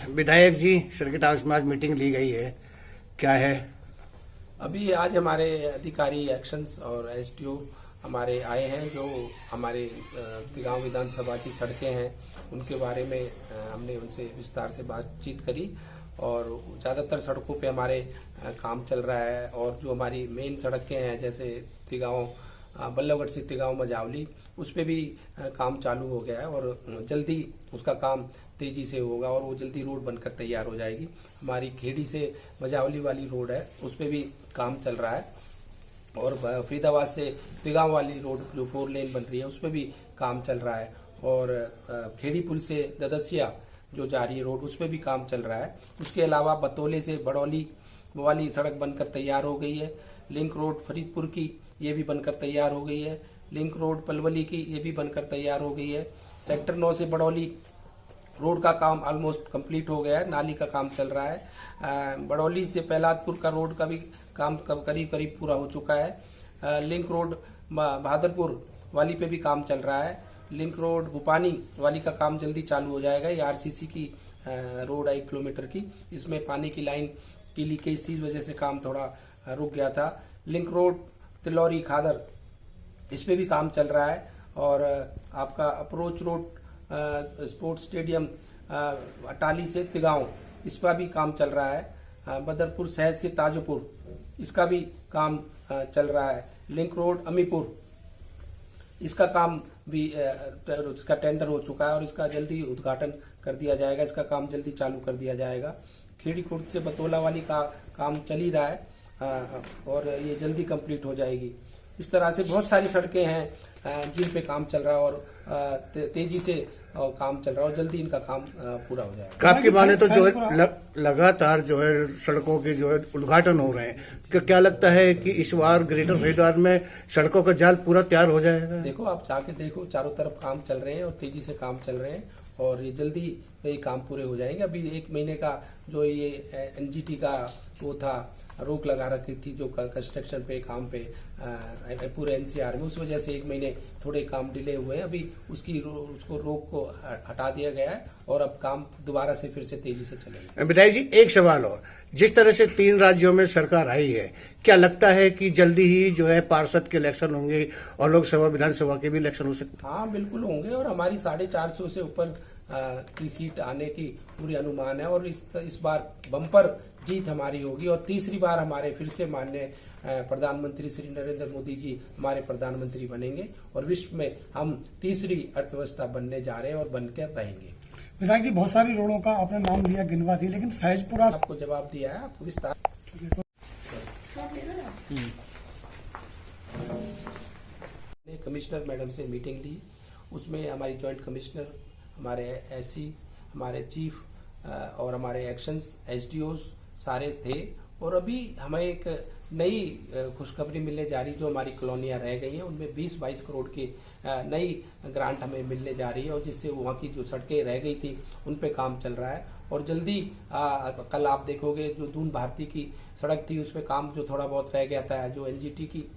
विधायक जी, circuit house में आज मीटिंग ली गई है, क्या है? अभी आज हमारे अधिकारी एक्शंस और एसडीओ हमारे आए हैं, जो हमारे तिगांव विधानसभा की सड़कें हैं उनके बारे में हमने उनसे विस्तार से बातचीत करी और ज़्यादातर सड़कों पे हमारे काम चल रहा है और जो हमारी मेन सड़कें हैं जैसे तिगांव बल्लभगढ़ से तिगांव मझावली उस पे भी काम चालू हो गया है और जल्दी उसका काम तेजी से होगा और वो जल्दी रोड बनकर तैयार हो जाएगी। हमारी खेड़ी से मझावली वाली रोड है उस पे भी काम चल रहा है और फरीदाबाद से तिगांव वाली रोड जो 4 लेन बन रही है उस पे भी काम चल रहा है और खेड़ी पुल से ददसिया जो जा रही है रोड उस पे भी काम चल रहा है। उसके अलावा बतौले से बड़ौली वाली सड़क बनकर तैयार हो गई है। लिंक रोड फरीदपुर की ये भी बनकर तैयार हो गई है। लिंक रोड पलवली की ये भी बनकर तैयार हो गई है। सेक्टर 9 से बड़ौली रोड का काम ऑलमोस्ट कंप्लीट हो गया है, नाली का काम चल रहा है। बड़ौली से पहलादपुर का रोड का भी काम करीब करीब पूरा हो चुका है। लिंक रोड बहादुरपुर वाली पे भी काम चल रहा है। लिंक रोड भूपानी वाली का काम जल्दी चालू हो जाएगा। ये आरसीसी की रोड है 1 किलोमीटर की, इसमें पानी की लाइन की लीकेज थी, इस वजह से काम थोड़ा रुक गया था। लिंक रोड तिलौरी खादर इस पे भी काम चल रहा है और आपका approach road sports stadium Atali से तिगांव इस पर भी काम चल रहा है। बदरपुर शहर से ताजोपुर इसका भी काम चल रहा है। लिंक रोड अमीपुर इसका काम भी इसका टेंडर हो चुका है और इसका जल्दी उद्घाटन कर दिया जाएगा, इसका काम जल्दी चालू कर दिया जाएगा। खेड़ी खुर्द से बतौला वाली का काम चल ही रहा है और ये जल्दी कंप्लीट हो जाएगी। इस तरह से बहुत सारी सड़कें हैं जिन पे काम चल रहा है और तेजी से काम चल रहा है और जल्दी इनका काम पूरा हो जाएगा। आपकी माने तो जो है लगातार जो है सड़कों के जो है उद्घाटन हो रहे हैं, क्या लगता है कि इस बार ग्रेटर फरीदाबाद में सड़कों का जाल पूरा तैयार हो जाएगा? देखो, आप जाके देखो, चारों तरफ काम चल रहे हैं और तेजी से काम चल रहे हैं और ये जल्दी ये काम पूरे हो जाएंगे। अभी 1 महीने का जो ये एनजीटी का वो था, रोक लगा रखी थी जो कंस्ट्रक्शन पे काम पे पूरे एनसीआर में, उस वजह से 1 महीने थोड़े काम डिले हुए हैं। अभी उसको रोक को हटा दिया गया है और अब काम दोबारा से फिर से तेजी से चलेगा। विधायक जी, एक सवाल और, जिस तरह से 3 राज्यों में सरकार आई है, क्या लगता है कि जल्दी ही जो है पार्षद के इलेक्शन होंगे और लोकसभा विधानसभा के भी इलेक्शन हो सकते हैं? हाँ, बिल्कुल होंगे और हमारी 450 से ऊपर की सीट आने की पूरी अनुमान है और इस बार बम्पर जीत हमारी होगी और तीसरी बार हमारे फिर से माननीय प्रधानमंत्री श्री नरेंद्र मोदी जी हमारे प्रधानमंत्री बनेंगे और विश्व में हम तीसरी अर्थव्यवस्था बनने जा रहे हैं और बनकर रहेंगे। विधायक जी, बहुत सारी रोडों का आपने नाम लिया, गिनवा दी, लेकिन फैजपुरा आपको जवाब दिया है, आपको विस्तार। कमिश्नर मैडम से मीटिंग ली, उसमें हमारी जॉइंट कमिश्नर, हमारे एससी, हमारे चीफ और हमारे एक्शंस एसडीओज सारे थे और अभी हमें एक नई खुशखबरी मिलने जा रही, जो हमारी कॉलोनियां रह गई हैं उनमें 20-22 करोड़ की नई ग्रांट हमें मिलने जा रही है और जिससे वहां की जो सड़कें रह गई थी उन पे काम चल रहा है और जल्दी कल आप देखोगे जो दून भारती की सड़क थी उसमें काम जो थोड़ा बहुत रह गया था, जो एनजीटी की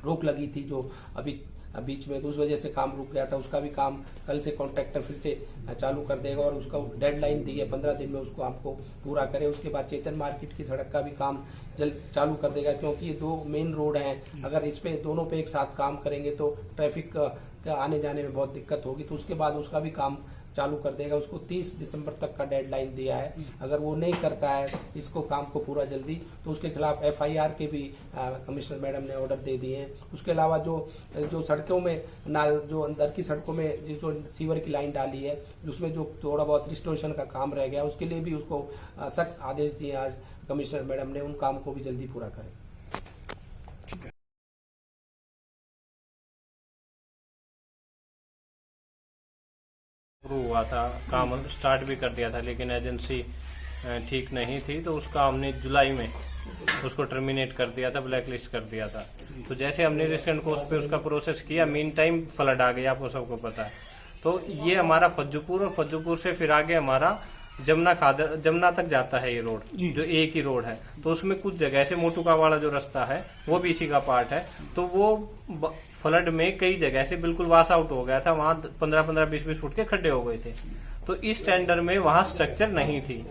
रोक लगी थी जो अभी बीच में, तो उस वजह से काम रुक गया था, उसका भी काम कल से कॉन्ट्रैक्टर फिर से चालू कर देगा और उसका डेडलाइन दी है 15 दिन में उसको हमको पूरा करें। उसके बाद चेतन मार्केट की सड़क का भी काम जल्द चालू कर देगा क्योंकि ये 2 मेन रोड हैं, अगर इस पे दोनों पे एक साथ काम करेंगे तो ट्रैफिक का आने जाने में बहुत दिक्कत होगी, तो उसके बाद उसका भी काम चालू कर देगा। उसको 30 दिसंबर तक का डेडलाइन दिया है, अगर वो नहीं करता है इसको काम को पूरा जल्दी तो उसके खिलाफ FIR के भी कमिश्नर मैडम ने ऑर्डर दे दिए हैं। उसके अलावा जो सड़कों में जो अंदर की सड़कों में जो सीवर की लाइन डाली है उसमें जो थोड़ा बहुत रिस्टोरेशन का काम रह गया उसके लिए भी उसको सख्त आदेश दिए आज कमिश्नर मैडम ने, उन काम को भी जल्दी पूरा करें। हुआ था काम, स्टार्ट भी कर दिया था, लेकिन एजेंसी ठीक नहीं थी तो उसका हमने जुलाई में उसको टर्मिनेट कर दिया था, ब्लैक लिस्ट कर दिया था। तो जैसे हमने रिसेंट कोर्स पे उसका प्रोसेस किया, मीन टाइम फ्लड आ गया, आपको सबको पता है। तो ये हमारा फज्जूपुर और फज्जूपुर से फिर आगे हमारा जमुना तक जाता है ये रोड, जो एक ही रोड है। तो उसमें कुछ जगह से मोटुका वाला जो रास्ता है वो भी इसी का पार्ट है। तो वो फ्लड में कई जगह से बिल्कुल वॉश आउट हो गया था, वहां 15-15, 20-20 फुट के खड्डे हो गए थे। तो इस टेंडर में वहां स्ट्रक्चर नहीं थी।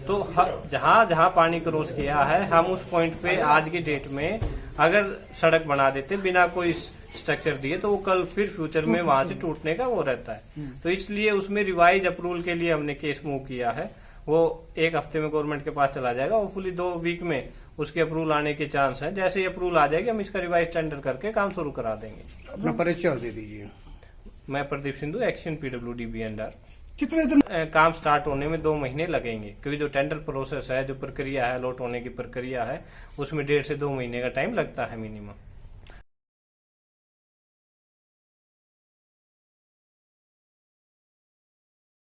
तो जहां जहां पानी क्रॉस किया है, हम उस पॉइंट पे आज की डेट में अगर सड़क बना देते बिना कोई स्ट्रक्चर दिए, तो वो कल फिर फ्यूचर में वहां से टूटने का वो रहता है। तो इसलिए उसमें रिवाइज अप्रूवल के लिए हमने केस मूव किया है। वो 1 हफ्ते में गवर्नमेंट के पास चला जाएगा। होपफुली 2 वीक में उसके अप्रूवल आने के चांस है। जैसे ही अप्रूवल आ जाएगी हम इसका रिवाइज टेंडर करके काम शुरू करा देंगे। अपना परिचय और दे दीजिए। मैं Pradeep Sindhu, action PWD BNR। कितने दिन काम स्टार्ट होने में 2 महीने लगेंगे, क्योंकि जो टेंडर प्रोसेस है, जो प्रक्रिया है, अलॉट होने की प्रक्रिया है, उसमें 1.5 से 2 महीने का टाइम लगता है मिनिमम।